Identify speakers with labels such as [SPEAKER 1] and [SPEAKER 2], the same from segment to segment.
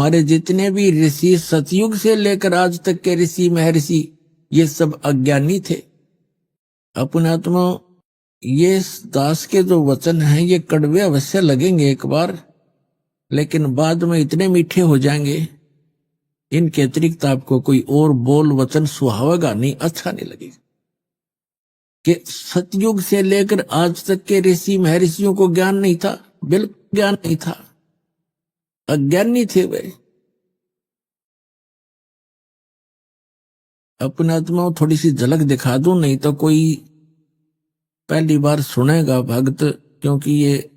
[SPEAKER 1] हमारे जितने भी ऋषि सतयुग से लेकर आज तक के ऋषि महर्षि ये सब अज्ञानी थे। अपने आत्मा ये दास के जो वचन हैं ये कड़वे अवश्य लगेंगे एक बार, लेकिन बाद में इतने मीठे हो जाएंगे, इनके अतिरिक्त आपको कोई और बोल वचन सुहावेगा नहीं, अच्छा नहीं लगेगा। कि सतयुग से लेकर आज तक के ऋषि महर्षियों को ज्ञान नहीं था, बिल्कुल ज्ञान नहीं था, अज्ञानी थे वे। अपने आत्मा को थोड़ी सी झलक दिखा दूं, नहीं तो कोई पहली बार सुनेगा भक्त, क्योंकि ये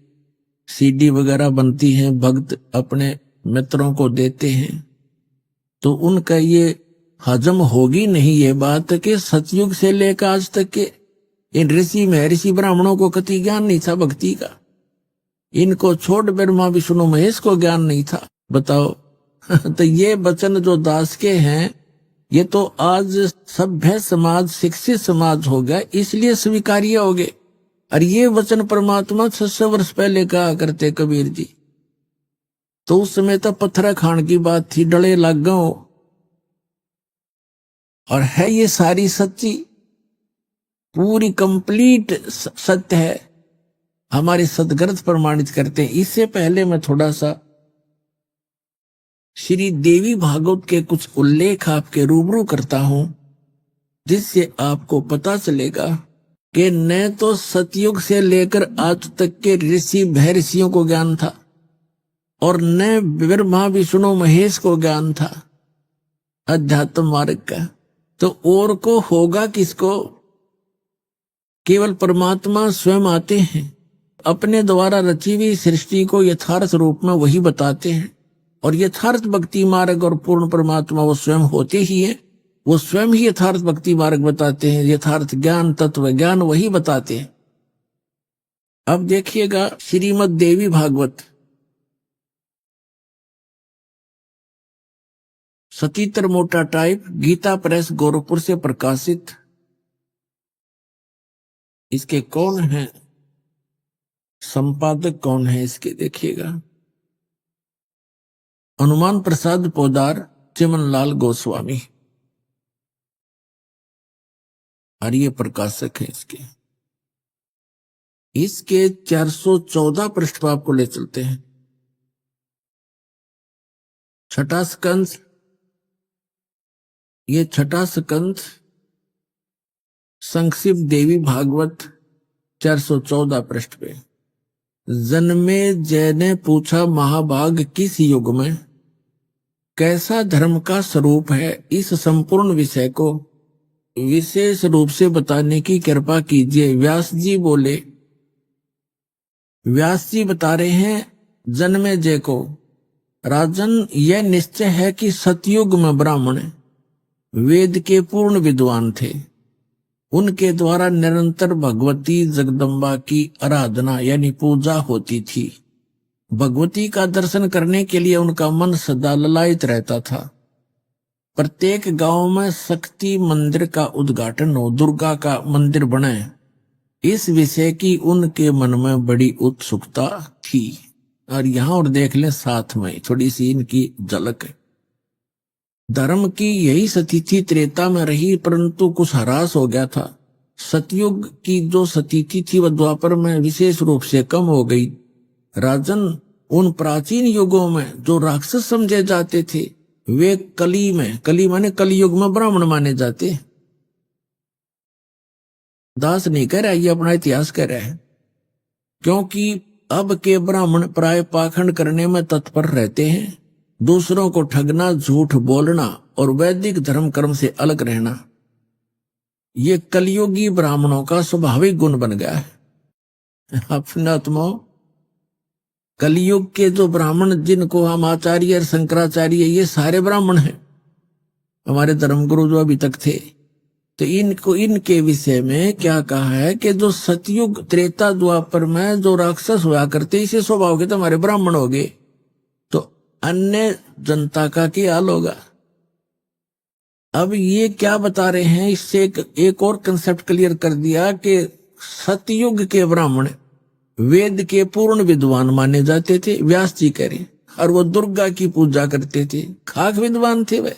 [SPEAKER 1] सीडी वगैरह बनती हैं, भक्त अपने मित्रों को देते हैं, तो उनका ये हजम होगी नहीं ये बात कि सतयुग से लेकर आज तक के इन ऋषि महर्षि ब्राह्मणों को कति ज्ञान नहीं था भक्ति का। इनको छोड़ ब्रह्मा विष्णु महेश को ज्ञान नहीं था, बताओ। तो ये वचन जो दास के हैं ये तो आज सभ्य समाज शिक्षित समाज हो गया, इसलिए स्वीकार्य हो गए। और ये वचन परमात्मा 600 वर्ष पहले कहा करते कबीर जी, तो उस समय तो पत्थर खान की बात थी, डले लग गए। और है ये सारी सच्ची पूरी कंप्लीट सत्य है, हमारे सदग्रंथ प्रमाणित करते हैं। इससे पहले मैं थोड़ा सा श्री देवी भागवत के कुछ उल्लेख आपके रूबरू करता हूं, जिससे आपको पता चलेगा कि न तो सतयुग से लेकर आज तक के ऋषि महर्षियों को ज्ञान था, और न ब्रह्मा विष्णु महेश को ज्ञान था अध्यात्म मार्ग का। तो और को होगा किसको? केवल परमात्मा स्वयं आते हैं, अपने द्वारा रची हुई सृष्टि को यथार्थ रूप में वही बताते हैं। और यथार्थ भक्ति मार्ग और पूर्ण परमात्मा वो स्वयं होते ही है, वो स्वयं ही यथार्थ भक्ति मार्ग बताते हैं, यथार्थ ज्ञान तत्व ज्ञान वही बताते हैं। अब देखिएगा श्रीमद् देवी भागवत सतीतर मोटा टाइप, गीता प्रेस गोरखपुर से प्रकाशित। इसके कौन है संपादक, कौन है इसके देखिएगा, हनुमान प्रसाद पोदार, चिमनलाल गोस्वामी, और ये प्रकाशक है इसके। इसके 414 पृष्ठ पर आपको ले चलते हैं। छठा स्कंद, ये छठा स्कंद संक्षिप्त देवी भागवत 414 पृष्ठ पे। जन्मे जय ने पूछा महाभाग किस युग में कैसा धर्म का स्वरूप है, इस संपूर्ण विषय को विशेष रूप से बताने की कृपा कीजिए। व्यास जी बोले, व्यास जी बता रहे हैं जन्मे जय को, राजन यह निश्चय है कि सतयुग में ब्राह्मण वेद के पूर्ण विद्वान थे, उनके द्वारा निरंतर भगवती जगदम्बा की आराधना यानी पूजा होती थी। भगवती का दर्शन करने के लिए उनका मन सदा ललायित रहता था। प्रत्येक गांव में शक्ति मंदिर का उद्घाटन हो, दुर्गा का मंदिर बने, इस विषय की उनके मन में बड़ी उत्सुकता थी। और यहां और देख लें साथ में थोड़ी सी इनकी झलक है। धर्म की यही स्थिति त्रेता में रही, परंतु कुछ ह्रास हो गया था। सतयुग की जो स्थिति थी वह द्वापर में विशेष रूप से कम हो गई। राजन, उन प्राचीन युगों में जो राक्षस समझे जाते थे वे कली में, कली माने कलयुग में ब्राह्मण माने जाते। दास नहीं कह रहा, ये अपना इतिहास कह रहा है, क्योंकि अब के ब्राह्मण प्राय पाखंड करने में तत्पर रहते हैं, दूसरों को ठगना, झूठ बोलना और वैदिक धर्म कर्म से अलग रहना, ये कलयुगी ब्राह्मणों का स्वाभाविक गुण बन गया है। अपना आत्मा कलयुग के जो ब्राह्मण जिनको हम आचार्य और शंकराचार्य, ये सारे ब्राह्मण हैं, हमारे धर्मगुरु जो अभी तक थे। तो इनको इनके विषय में क्या कहा है कि जो सतयुग त्रेता द्वापर में जो राक्षस हुआ करते, इसे स्वभाव के तो हमारे ब्राह्मण हो गए, तो अन्य जनता का क्या हाल होगा। अब ये क्या बता रहे हैं, इससे एक और कंसेप्ट क्लियर कर दिया कि सतयुग के ब्राह्मण वेद के पूर्ण विद्वान माने जाते थे। व्यास जी कह रहे और वो दुर्गा की पूजा करते थे। खाक विद्वान थे वे।